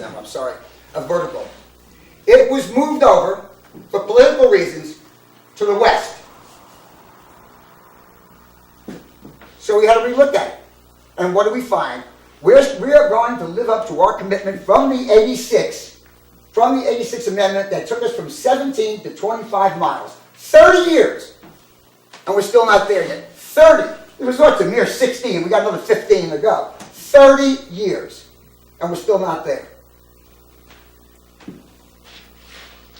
I'm sorry, a vertical. It was moved over, for political reasons, to the west. So we had to relook at it. And what do we find? We are going to live up to our commitment from the 86 amendment that took us from 17 to 25 miles. 30 years. And we're still not there yet. 30. The resort's a mere 16. We got another 15 to go. 30 years. And we're still not there.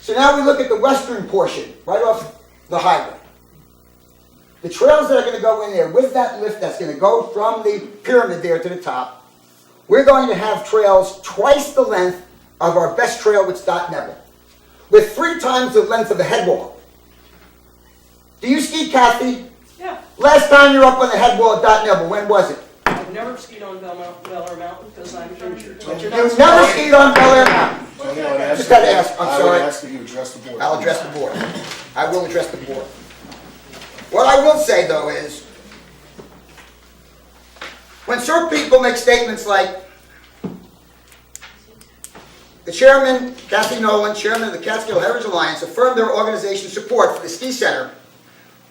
So now we look at the western portion, right off the highway. The trails that are going to go in there with that lift that's going to go from the pyramid there to the top, we're going to have trails twice the length of our best trail with Stott Nebel, with 3 times the length of the head wall. Do you ski, Kathy? Yeah. Last time you were up on the head wall at Dot Nebel, when was it? I've never skied on Bel Air Mountain because I'm injured. You've never skied on Bel Air Mountain. Just had to ask, I'm sorry. I would ask that you address the board. I'll address the board. I will address the board. What I will say, though, is when certain people make statements like the chairman, Kathy Nolan, chairman of the Catskill Heritage Alliance, affirmed their organization's support for the ski center,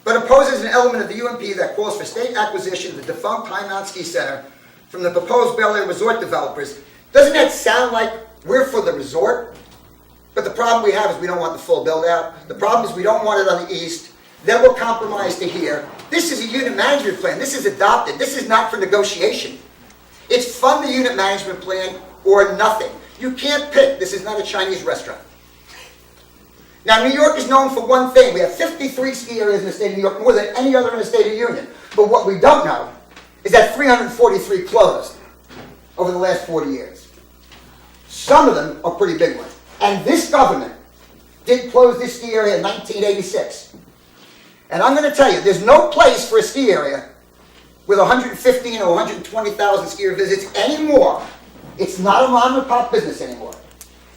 but opposes an element of the UMP that calls for state acquisition of the defunct High Mount Ski Center from the proposed Bel Air resort developers. Doesn't that sound like we're for the resort? But the problem we have is we don't want the full build-out. The problem is we don't want it on the east. Then we'll compromise to here. This is a unit management plan. This is adopted. This is not for negotiation. It's fund the unit management plan or nothing. You can't pick. This is not a Chinese restaurant. Now, New York is known for one thing. We have 53 ski areas in the state of New York, more than any other in the state of the Union. But what we don't know is that 343 closed over the last 40 years. Some of them are pretty big ones. And this government did close this ski area in 1986. And I'm going to tell you, there's no place for a ski area with 115 or 120,000 skier visits anymore. It's not a mom-and-pop business anymore.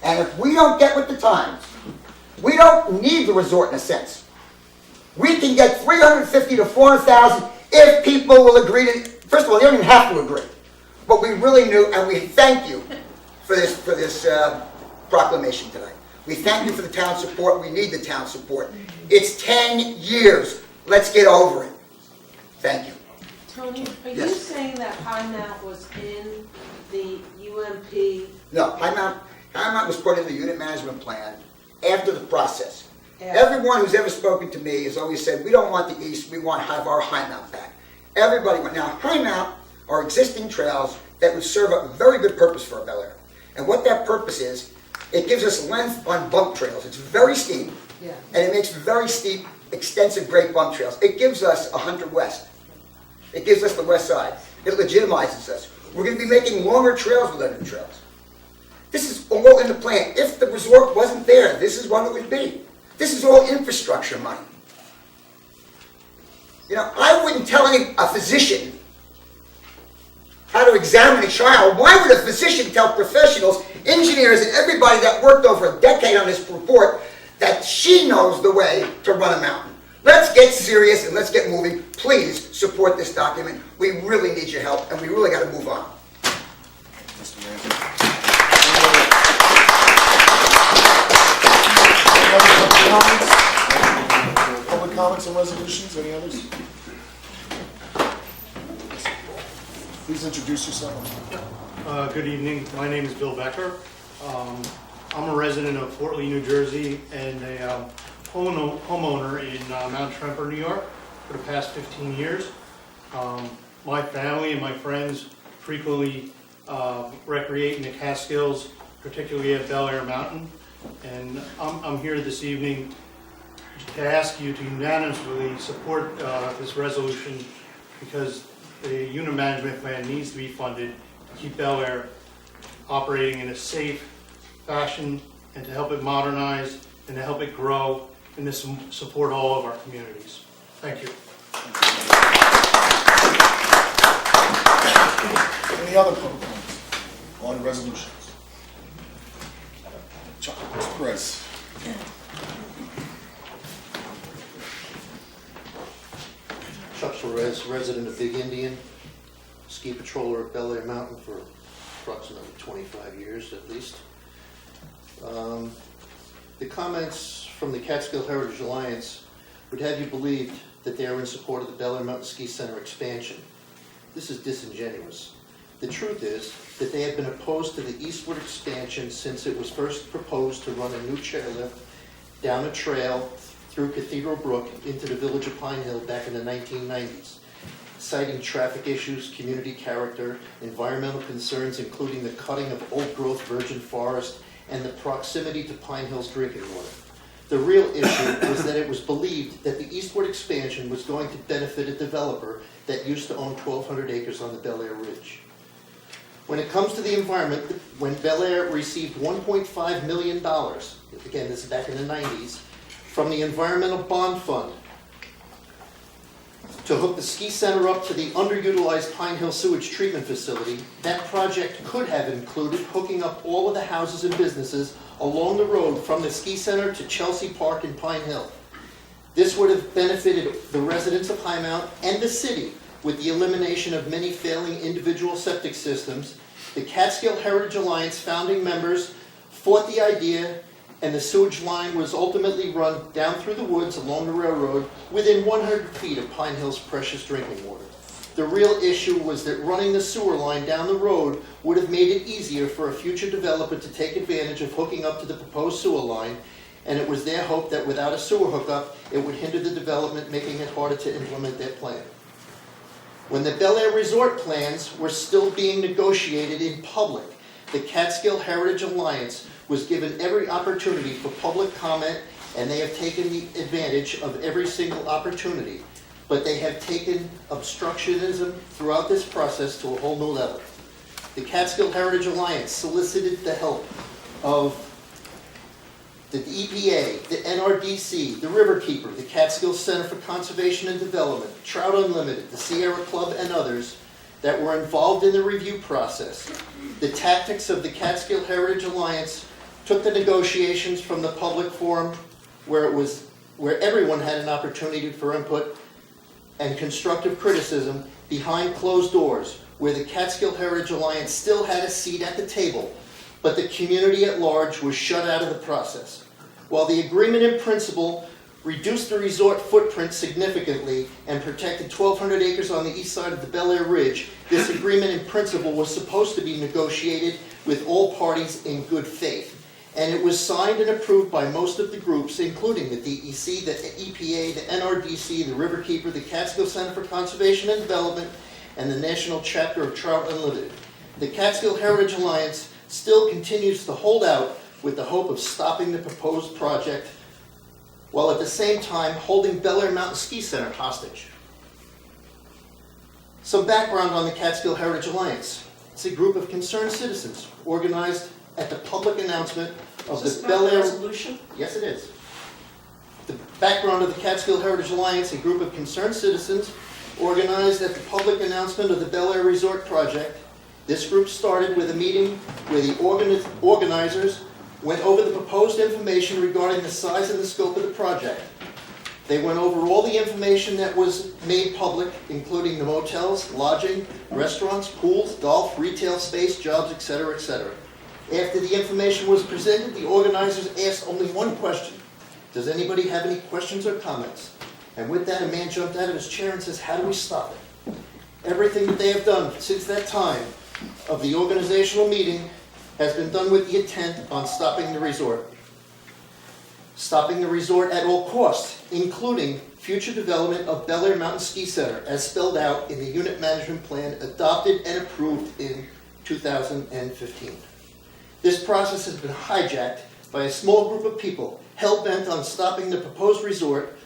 And if we don't get with the times, we don't need the resort in a sense. We can get 350 to 400,000 if people will agree to. First of all, they don't even have to agree. But we really knew, and we thank you for this proclamation tonight. We thank you for the town's support. We need the town's support. It's 10 years. Let's get over it. Thank you. Tony, are you Yes. saying that High Mount was in the UMP? No, High Mount was put in the unit management plan after the process. Everyone who's ever spoken to me has always said, we don't want the east, we want to have our High Mount back. Everybody went. Now, High Mount are existing trails that would serve a very good purpose for Bel Air. And what that purpose is, it gives us length on bump trails. It's very steep, and it makes very steep, extensive, great bump trails. It gives us 100 West. It gives us the west side. It legitimizes us. We're going to be making longer trails with our new trails. This is all in the plan. If the resort wasn't there, this is what it would be. This is all infrastructure money. You know, I wouldn't tell a physician how to examine a child. Why would a physician tell professionals, engineers, and everybody that worked over a decade on this report that she knows the way to run a mountain? Let's get serious and let's get moving. Please support this document. We really need your help, and we really got to move on. Mr. Ramsey. Any other comments? Public comments on resolutions? Any others? Please introduce yourself. Good evening. My name is Bill Becker. I'm a resident of Fort Lee, New Jersey, and a homeowner in Mount Tremper, New York, for the past 15 years. My family and my friends frequently recreate in the Catskills, particularly at Bel Air Mountain. And I'm here this evening to ask you to unanimously support this resolution, because the unit management plan needs to be funded to keep Bel Air operating in a safe fashion, and to help it modernize and to help it grow and to support all of our communities. Thank you. Any other public comments on resolutions? Mr. Perez. Chuck Perez, resident of Big Indian, ski patroller at Bel Air Mountain for approximately 25 years at least. The comments from the Catskill Heritage Alliance would have you believe that they are in support of the Bel Air Mountain Ski Center expansion. This is disingenuous. The truth is that they have been opposed to the eastward expansion since it was first proposed to run a new chairlift down a trail through Cathedral Brook into the village of Pine Hill back in the 1990s, citing traffic issues, community character, environmental concerns, including the cutting of old-growth virgin forest and the proximity to Pine Hill's drinking water. The real issue was that it was believed that the eastward expansion was going to benefit a developer that used to own 1,200 acres on the Bel Air Ridge. When it comes to the environment, when Bel Air received $1.5 million, again, this is back in the 90s, from the Environmental Bond Fund to hook the ski center up to the underutilized Pine Hill Sewage Treatment Facility, that project could have included hooking up all of the houses and businesses along the road from the ski center to Chelsea Park in Pine Hill. This would have benefited the residents of High Mount and the city with the elimination of many failing individual septic systems. The Catskill Heritage Alliance founding members fought the idea, and the sewage line was ultimately run down through the woods along the railroad within 100 feet of Pine Hill's precious drinking water. The real issue was that running the sewer line down the road would have made it easier for a future developer to take advantage of hooking up to the proposed sewer line, and it was their hope that without a sewer hookup, it would hinder the development, making it harder to implement their plan. When the Bel Air Resort plans were still being negotiated in public, the Catskill Heritage Alliance was given every opportunity for public comment, and they have taken the advantage of every single opportunity. But they have taken obstructionism throughout this process to a whole new level. The Catskill Heritage Alliance solicited the help of the EPA, the NRDC, the Riverkeeper, the Catskill Center for Conservation and Development, Trout Unlimited, the Sierra Club, and others that were involved in the review process. The tactics of the Catskill Heritage Alliance took the negotiations from the public forum where everyone had an opportunity for input and constructive criticism behind closed doors, where the Catskill Heritage Alliance still had a seat at the table, but the community at large was shut out of the process. While the agreement in principle reduced the resort footprint significantly and protected 1,200 acres on the east side of the Bel Air Ridge, this agreement in principle was supposed to be negotiated with all parties in good faith. And it was signed and approved by most of the groups, including the DEC, the EPA, the NRDC, the Riverkeeper, the Catskill Center for Conservation and Development, and the National Chapter of Trout Unlimited. The Catskill Heritage Alliance still continues to hold out with the hope of stopping the proposed project, while at the same time holding Bel Air Mountain Ski Center hostage. Some background on the Catskill Heritage Alliance. It's a group of concerned citizens organized at the public announcement of Is this the about Bel the Air... resolution? Yes, it is. The background of the Catskill Heritage Alliance, a group of concerned citizens organized at the public announcement of the Bel Air Resort project. This group started with a meeting where the organizers went over the proposed information regarding the size and the scope of the project. They went over all the information that was made public, including the motels, lodging, restaurants, pools, golf, retail space, jobs, etc., etc. After the information was presented, the organizers asked only one question. Does anybody have any questions or comments? And with that, a man jumped out of his chair and says, how do we stop it? Everything that they have done since that time of the organizational meeting has been done with the intent on stopping the resort. Stopping the resort at all costs, including future development of Bel Air Mountain Ski Center, as spelled out in the unit management plan adopted and approved in 2015. This process has been hijacked by a small group of people hell-bent on stopping the proposed resort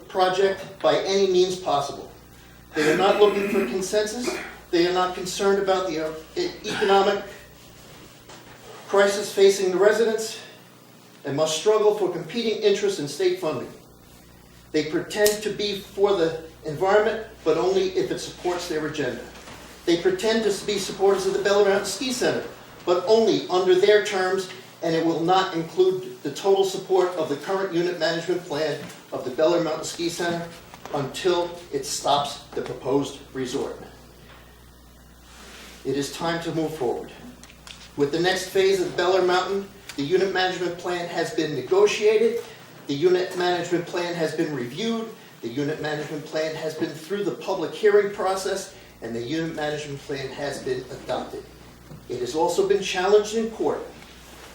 project by any means possible. They are not looking for consensus. They are not concerned about the economic crisis facing the residents and must struggle for competing interests in state funding. They pretend to be for the environment, but only if it supports their agenda. They pretend to be supporters of the Bel Air Mountain Ski Center, but only under their terms, and it will not include the total support of the current unit management plan of the Bel Air Mountain Ski Center until it stops the proposed resort. It is time to move forward. With the next phase of Bel Air Mountain, the unit management plan has been negotiated, the unit management plan has been reviewed, the unit management plan has been through the public hearing process, and the unit management plan has been adopted. It has also been challenged in court.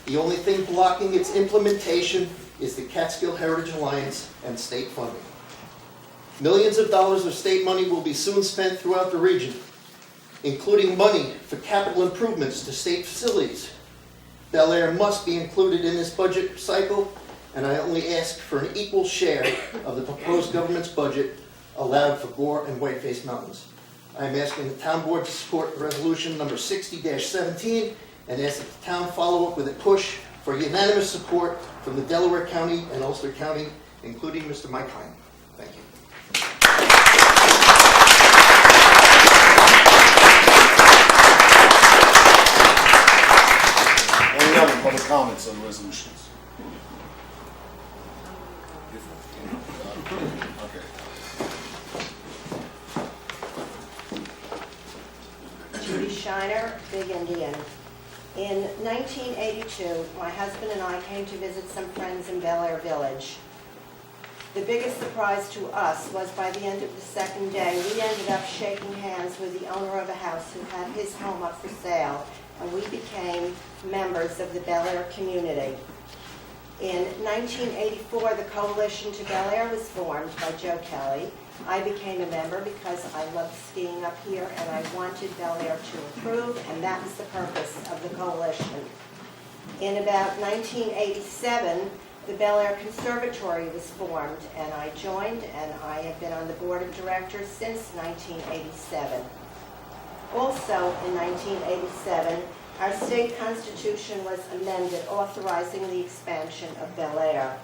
The only thing blocking its implementation is the Catskill Heritage Alliance and state funding. Millions of dollars of state money will be soon spent throughout the region, including money for capital improvements to state facilities. Bel Air must be included in this budget cycle, and I only ask for an equal share of the proposed government's budget allowed for Gore and Whiteface Mountains. I am asking the town board to support resolution number 60-17 and ask that the town follow up with a push for unanimous support from the Delaware County and Ulster County, including Mr. Mike Hine. Thank you. Any other public comments on resolutions? Okay. Judy Shiner, Big Indian. In 1982, my husband and I came to visit some friends in Bel Air Village. The biggest surprise to us was by the end of the second day, we ended up shaking hands with the owner of a house who had his home up for sale, and we became members of the Bel Air community. In 1984, the Coalition to Bel Air was formed by Joe Kelly. I became a member because I loved skiing up here and I wanted Bel Air to improve, and that was the purpose of the coalition. In about 1987, the Bel Air Conservatory was formed, and I joined, and I have been on the board of directors since 1987. Also in 1987, our state constitution was amended, authorizing the expansion of Bel Air.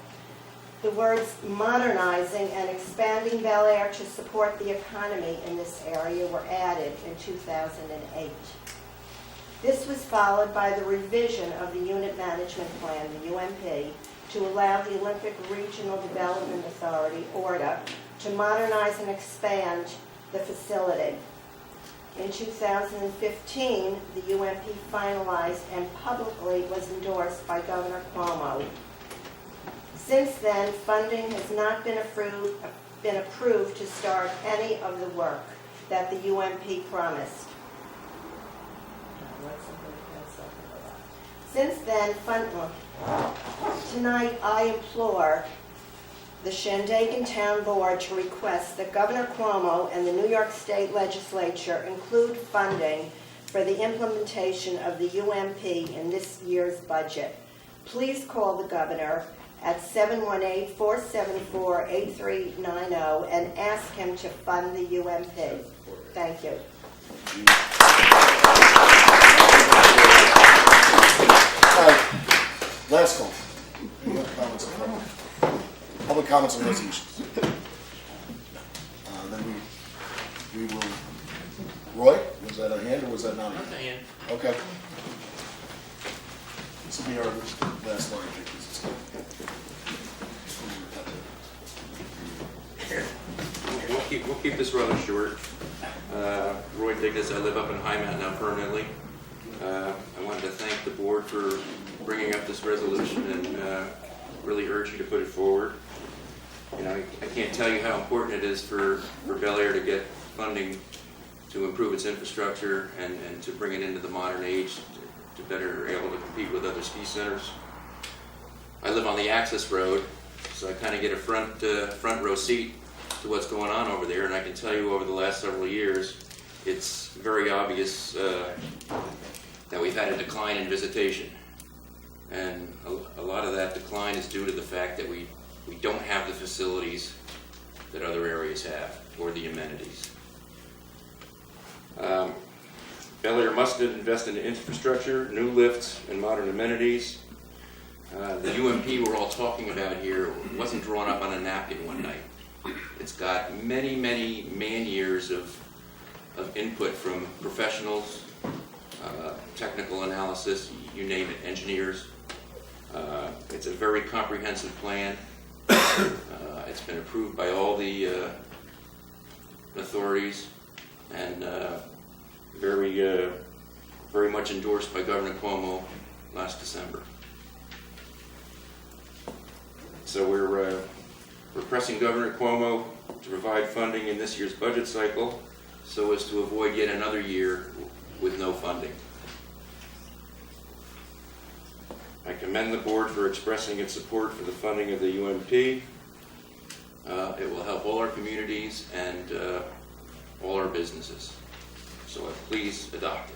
The words modernizing and expanding Bel Air to support the economy in this area were added in 2008. This was followed by the revision of the Unit Management Plan, the UMP, to allow the Olympic Regional Development Authority, ORDA, to modernize and expand the facility. In 2015, the UMP finalized and publicly was endorsed by Governor Cuomo. Since then, funding has not been approved to start any of the work that the UMP promised. Since then, tonight I implore the Shandaken Town Board to request that Governor Cuomo and the New York State Legislature include funding for the implementation of the UMP in this year's budget. Please call the governor at 718-474-8390 and ask him to fund the UMP. Thank you. All right, last call. Any other comments on public comments on resolutions? Then we will, Roy, was that a hand or was that not a hand? Not a hand. Okay. This will be our last line, I think. We'll keep this rather short. Roy Dignas, I live up in High Mountain now permanently. I wanted to thank the board for bringing up this resolution and really urge you to put it forward. You know, I can't tell you how important it is for Bel Air to get funding to improve its infrastructure and to bring it into the modern age to better able to compete with other ski centers. I live on the access road, so I kind of get a front row seat to what's going on over there, and I can tell you over the last several years, it's very obvious that we've had a decline in visitation. And a lot of that decline is due to the fact that we don't have the facilities that other areas have, or the amenities. Bel Air must invest in infrastructure, new lifts, and modern amenities. The UMP we're all talking about here wasn't drawn up on a napkin one night. It's got many, many man-years of input from professionals, technical analysis, you name it, engineers. It's a very comprehensive plan. It's been approved by all the authorities and very very much endorsed by Governor Cuomo last December. So we're pressing Governor Cuomo to provide funding in this year's budget cycle so as to avoid yet another year with no funding. I commend the board for expressing its support for the funding of the UMP. It will help all our communities and all our businesses. So please adopt it.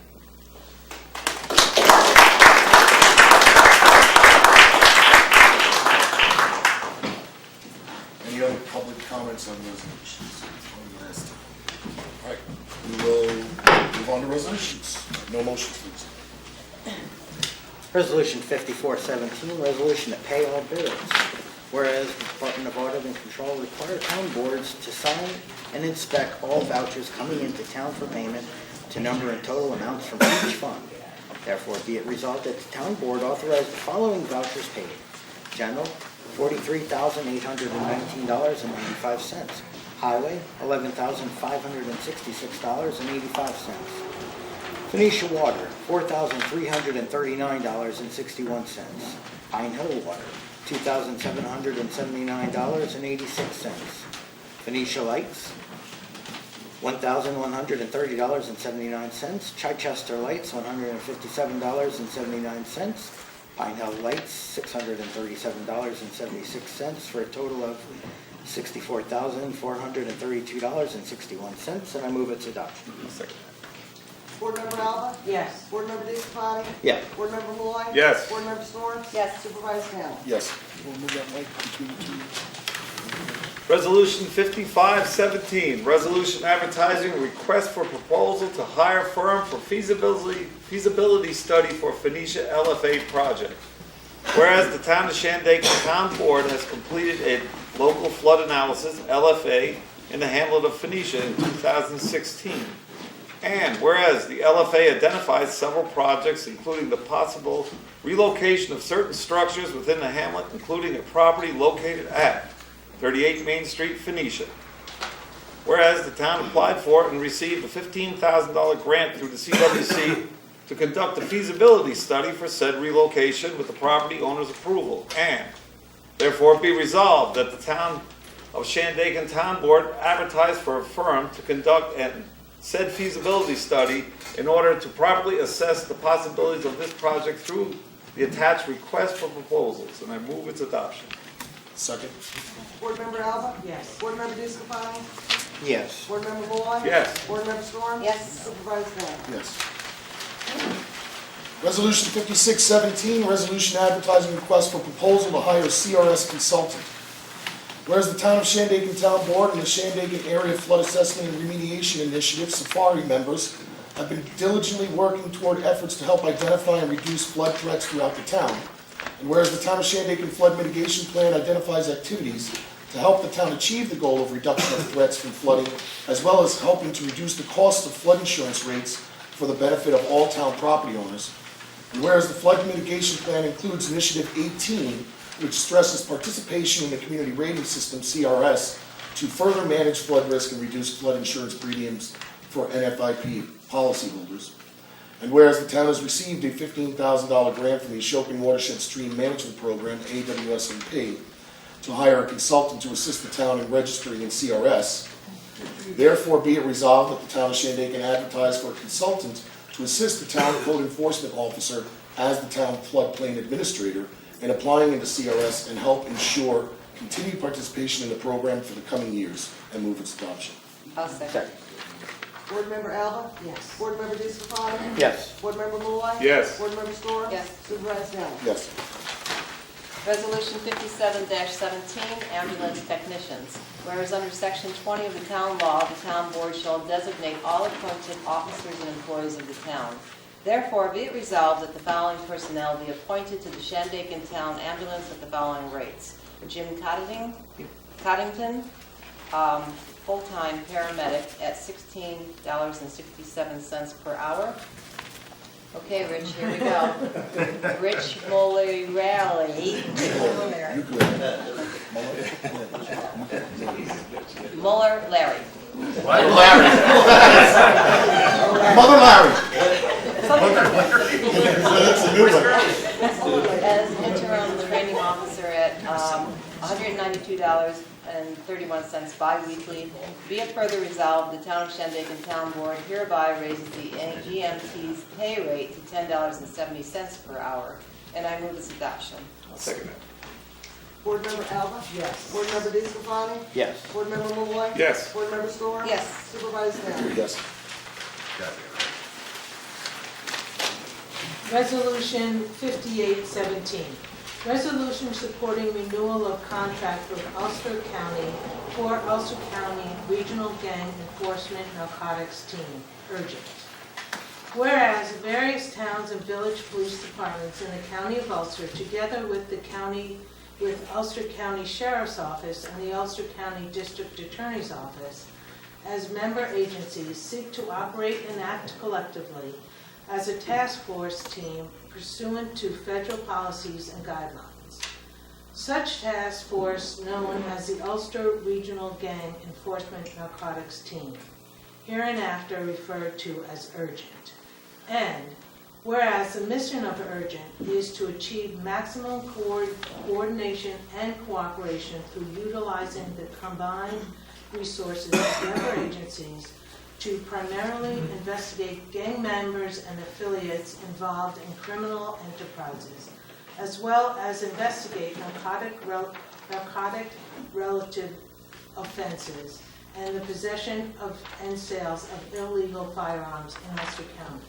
Any other public comments on resolutions? One last. All right, we will move on to resolutions. No motions, please. Resolution 5417, resolution to pay all bills. Whereas the Department of Audit and Control require town boards to sign and inspect all vouchers coming into town for payment to number and total amounts from each fund. Therefore, be it resolved that the town board authorize the following vouchers paid. General, $43,819.95. Highway, $11,566.85. Phoenicia Water, $4,339.61. Pine Hill Water, $2,779.86. Phoenicia Lights, $1,130.79. Chichester Lights, $157.79. Pine Hill Lights, $637.76 for a total of $64,432.61, and I move its adoption. Board Member Alba? Yes. Board Member DeScalani? Yeah. Board Member Malloy? Yes. Board Member Storms? Yes. Supervisor Downing? Yes. We'll move that mic between the two. Resolution 5517, resolution advertising a request for proposal to hire firm for feasibility study for Phoenicia LFA project. Whereas the town of Shandaken Town Board has completed a local flood analysis, LFA, in the hamlet of Phoenicia in 2016. And whereas the LFA identifies several projects, including the possible relocation of certain structures within the hamlet, including a property located at 38 Main Street, Phoenicia. Whereas the town applied for and received a $15,000 grant through the CWC to conduct a feasibility study for said relocation with the property owner's approval. And therefore be resolved that the town of Shandaken Town Board advertise for a firm to conduct a said feasibility study in order to properly assess the possibilities of this project through the attached request for proposals. And I move its adoption. Second. Board Member Alba? Yes. Board Member DeScalani? Yes. Board Member Malloy? Yes. Board Member Storms? Yes. Supervisor Downing? Yes. Resolution 5617, resolution advertising request for proposal to hire CRS consultant. Whereas the town of Shandaken Town Board and the Shandaken Area Flood Assessment and Remediation Initiative, Safari members, have been diligently working toward efforts to help identify and reduce flood threats throughout the town. And whereas the town of Shandaken Flood Mitigation Plan identifies activities to help the town achieve the goal of reduction of threats from flooding, as well as helping to reduce the cost of flood insurance rates for the benefit of all town property owners. And whereas the Flood Mitigation Plan includes Initiative 18, which stresses participation in the Community Rating System, CRS, to further manage flood risk and reduce flood insurance premiums for NFIP policyholders. And whereas the town has received a $15,000 grant from the Ashokan Watershed Stream Management Program, AWSMP, to hire a consultant to assist the town in registering in CRS, therefore be it resolved that the town of Shandaken advertise for a consultant to assist the town code enforcement officer as the town floodplain administrator in applying into CRS and help ensure continued participation in the program for the coming years, and move its adoption. I'll second. Board Member Alba? Yes. Board Member DeScalani? Yes. Board Member Malloy? Yes. Board Member Storms? Yes. Supervisor Downing? Yes. Resolution 57-17, ambulance technicians. Whereas under section 20 of the town law, the town board shall designate all appointed officers and employees of the town. Therefore, be it resolved that the following personnel be appointed to the Shandaken Town Ambulance at the following rates. Jim Coddington, full-time paramedic at $16.67 per hour. Okay, Rich, here we go. Rich Molerelli. Muller Larry. Mother Larry. That's a new one. As interim training officer at $192.31 bi-weekly, be it further resolved, the Town of Shandaken Town Board hereby raises the GMT's pay rate to $10.70 per hour, and I move its adoption. I'll second it. Board Member Alba? Yes. Board Member DeScalani? Yes. Board Member Malloy? Yes. Board Member Storm? Yes. Supervisor Downing? Yes. Resolution 5817, resolution supporting renewal of contract with Ulster County for Ulster County Regional Gang Enforcement Narcotics Team, urgent. Whereas various towns and village police departments in the County of Ulster, together with Ulster County Sheriff's Office and the Ulster County District Attorney's Office, as member agencies, seek to operate and act collectively as a task force team pursuant to federal policies and guidelines. Such task force, known as the Ulster Regional Gang Enforcement Narcotics Team, hereinafter referred to as urgent. And whereas the mission of urgent is to achieve maximum coordination and cooperation through utilizing the combined resources of member agencies to primarily investigate gang members and affiliates involved in criminal enterprises, as well as investigate narcotic-related offenses and the possession of and sales of illegal firearms in Ulster County.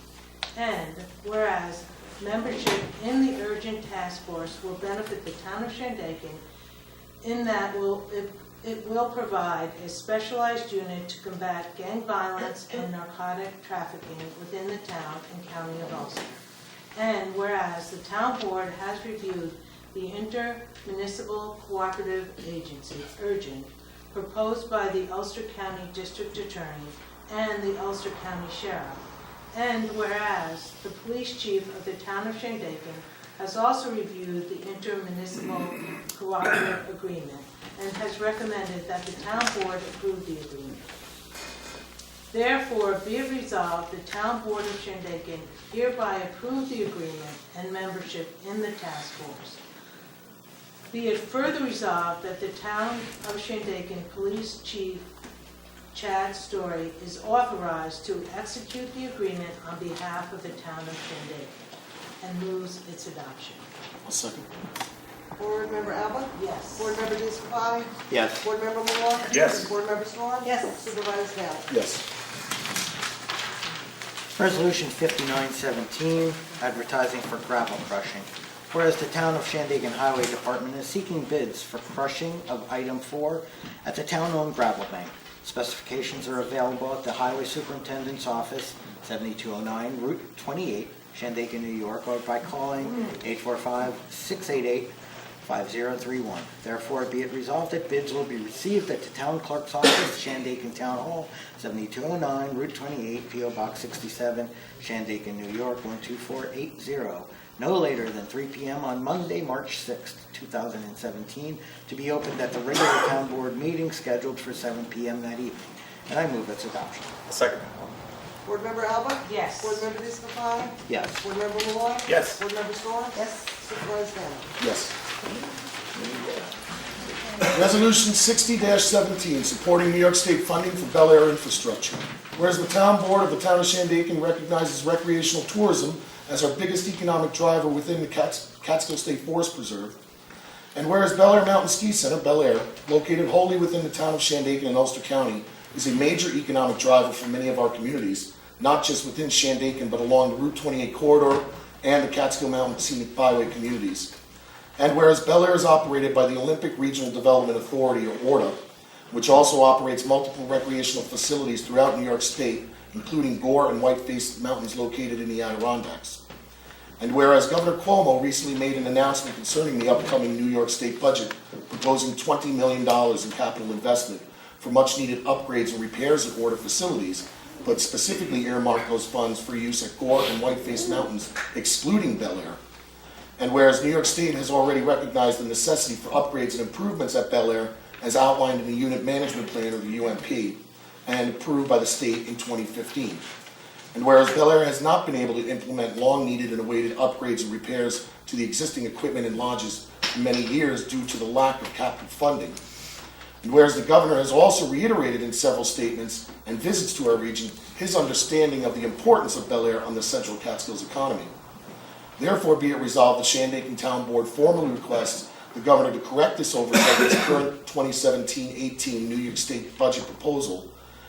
And whereas membership in the urgent task force will benefit the town of Shandaken in that it will provide a specialized unit to combat gang violence and narcotic trafficking within the town and county of Ulster. And whereas the town board has reviewed the intermunicipal cooperative agency, urgent, proposed by the Ulster County District Attorney and the Ulster County Sheriff. And whereas the police chief of the town of Shandaken has also reviewed the intermunicipal cooperative agreement and has recommended that the town board approve the agreement. Therefore, be it resolved, the town board of Shandaken hereby approve the agreement and membership in the task force. Be it further resolved that the town of Shandaken Police Chief Chad Story is authorized to execute the agreement on behalf of the town of Shandaken and moves its adoption. I'll second. Board Member Alba? Yes. Board Member DeScalani? Yes. Board Member Malloy? Yes. Board Member Storm? Yes. Supervisor Downing? Yes. Resolution 5917, advertising for gravel crushing. Whereas the town of Shandaken Highway Department is seeking bids for crushing of item 4 at the town-owned gravel bank. Specifications are available at the Highway Superintendent's Office, 7209 Route 28, Shandaken, New York, or by calling 845-688-5031. Therefore, be it resolved that bids will be received at the Town Clerk's Office, Shandaken Town Hall, 7209 Route 28, P.O. Box 67, Shandaken, New York, 12480, no later than 3 p.m. on Monday, March 6th, 2017, to be opened at the regular town board meeting scheduled for 7 p.m. that evening. And I move its adoption. I'll second it. Board Member Alba? Yes. Board Member DeScalani? Yes. Board Member Malloy? Yes. Board Member Storm? Yes. Supervisor Downing? Yes. Resolution 60-17, supporting New York State funding for Bel Air infrastructure. Whereas the town board of the town of Shandaken recognizes recreational tourism as our biggest economic driver within the Catskill State Forest Preserve. And whereas Bel Air Mountain Ski Center, Bel Air, located wholly within the town of Shandaken in Ulster County, is a major economic driver for many of our communities, not just within Shandaken, but along the Route 28 corridor and the Catskill Mountain Scenic Byway communities. And whereas Bel Air is operated by the Olympic Regional Development Authority, or ORDA, which also operates multiple recreational facilities throughout New York State, including Gore and Whiteface Mountains located in the Adirondacks. And whereas Governor Cuomo recently made an announcement concerning the upcoming New York State budget, proposing $20 million in capital investment for much-needed upgrades and repairs at ORDA facilities, but specifically earmarked those funds for use at Gore and Whiteface Mountains, excluding Bel Air. And whereas New York State has already recognized the necessity for upgrades and improvements at Bel Air as outlined in the Unit Management Plan, or the UMP, and approved by the state in 2015. And whereas Bel Air has not been able to implement long-needed and awaited upgrades and repairs to the existing equipment and lodges for many years due to the lack of capital funding. And whereas the governor has also reiterated in several statements and visits to our region his understanding of the importance of Bel Air on the Central Catskills economy. Therefore, be it resolved, the Shandaken Town Board formally requests the governor to correct this oversight in his current 2017-18 New York State budget proposal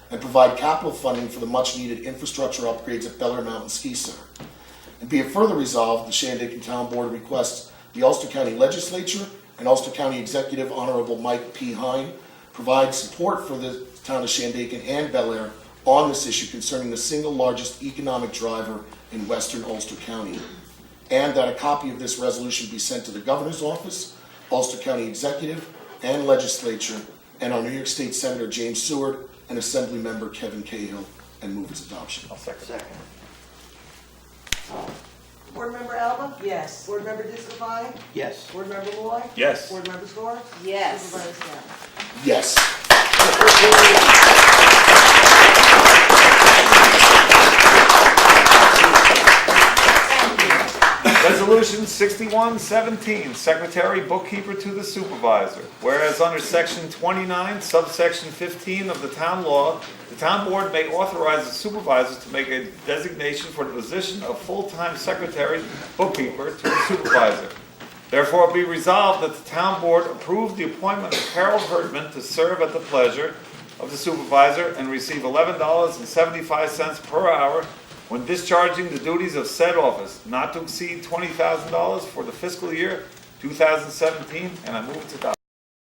and provide capital funding for the much-needed infrastructure upgrades at Bel Air Mountain Ski Center. And be it further resolved, the Shandaken Town Board requests the Ulster County Legislature and Ulster County Executive Honorable Mike P. Hine provide support for the town of Shandaken and Bel Air on this issue concerning the single largest economic driver in western Ulster County. And that a copy of this resolution be sent to the Governor's Office, Ulster County Executive and Legislature, and our New York State Senator James Seward and Assembly Member Kevin Cahill, and move its adoption. I'll second. Board Member Alba? Yes. Board Member Discofani? Yes. Board Member Loy? Yes. Board Member Score? Yes. Supervisor Skibby? Yes. Resolution 6117, Secretary Bookkeeper to the Supervisor. Whereas under Section 29, subsection 15 of the town law, the town board may authorize the supervisor to make a designation for the position of full-time Secretary Bookkeeper to the Supervisor. Therefore, be resolved that the town board approve the appointment of Carol Herdman to serve at the pleasure of the supervisor and receive $11.75 per hour when discharging the duties of said office, not to exceed $20,000 for the fiscal year 2017, and I move its adoption.